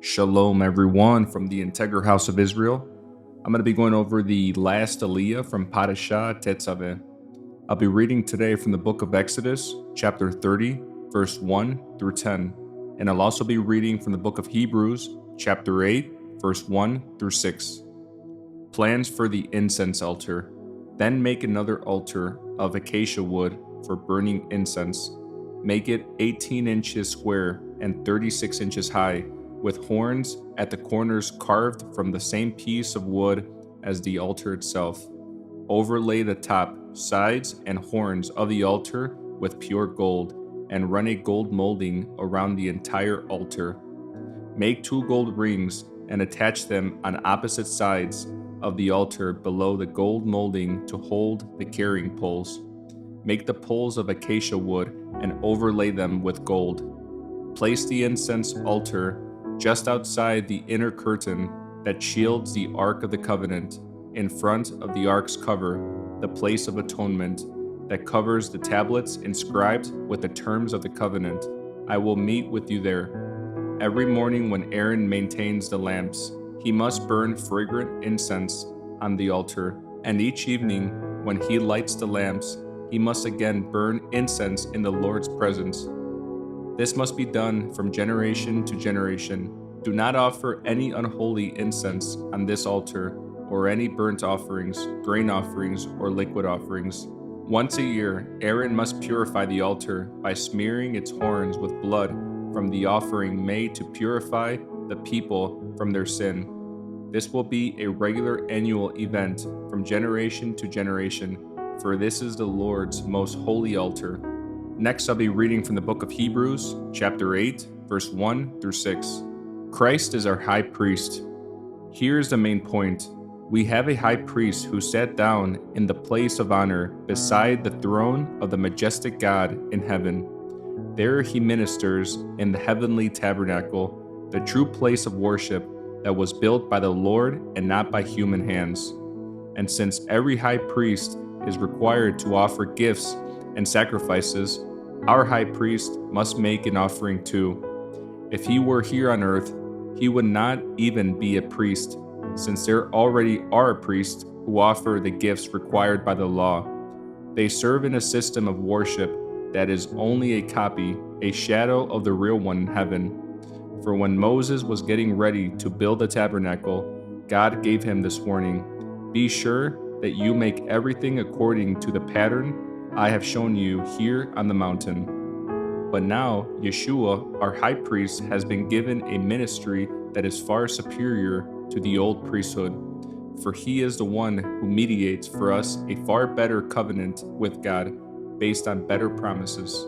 Shalom, everyone, from the Integral House of Israel. I'm going to be going over the last Aliyah from Parashah, Tetzaveh. I'll be reading today from the book of Exodus, chapter 30, verse 1 through 10. And I'll also be reading from the book of Hebrews, chapter 8, verse 1 through 6. Plans for the incense altar. Then make another altar of acacia wood for burning incense. Make it 18 inches square and 36 inches high, with horns at the corners carved from the same piece of wood as the altar itself. Overlay the top, sides, and horns of the altar with pure gold, and run a gold molding around the entire altar. Make 2 gold rings and attach them on opposite sides of the altar below the gold molding to hold the carrying poles. Make the poles of acacia wood and overlay them with gold. Place the incense altar just outside the inner curtain that shields the Ark of the Covenant, in front of the Ark's cover, the place of atonement, that covers the tablets inscribed with the terms of the covenant. I will meet with you there. Every morning when Aaron maintains the lamps, he must burn fragrant incense on the altar, and each evening when he lights the lamps, he must again burn incense in the Lord's presence. This must be done from generation to generation. Do not offer any unholy incense on this altar, or any burnt offerings, grain offerings, or liquid offerings. Once a year, Aaron must purify the altar by smearing its horns with blood from the offering made to purify the people from their sin. This will be a regular annual event from generation to generation, for this is the Lord's most holy altar. Next, I'll be reading from the book of Hebrews, chapter 8, verse 1 through 6. Christ is our high priest. Here is the main point. We have a high priest who sat down in the place of honor beside the throne of the majestic God in heaven. There he ministers in the heavenly tabernacle, the true place of worship that was built by the Lord and not by human hands. And since every high priest is required to offer gifts and sacrifices, our high priest must make an offering too. If he were here on earth, he would not even be a priest, since there already are priests who offer the gifts required by the law. They serve in a system of worship that is only a copy, a shadow of the real one in heaven. For when Moses was getting ready to build the tabernacle, God gave him this warning: "Be sure that you make everything according to the pattern I have shown you here on the mountain." But now, Yeshua, our high priest, has been given a ministry that is far superior to the old priesthood, for he is the one who mediates for us a far better covenant with God, based on better promises.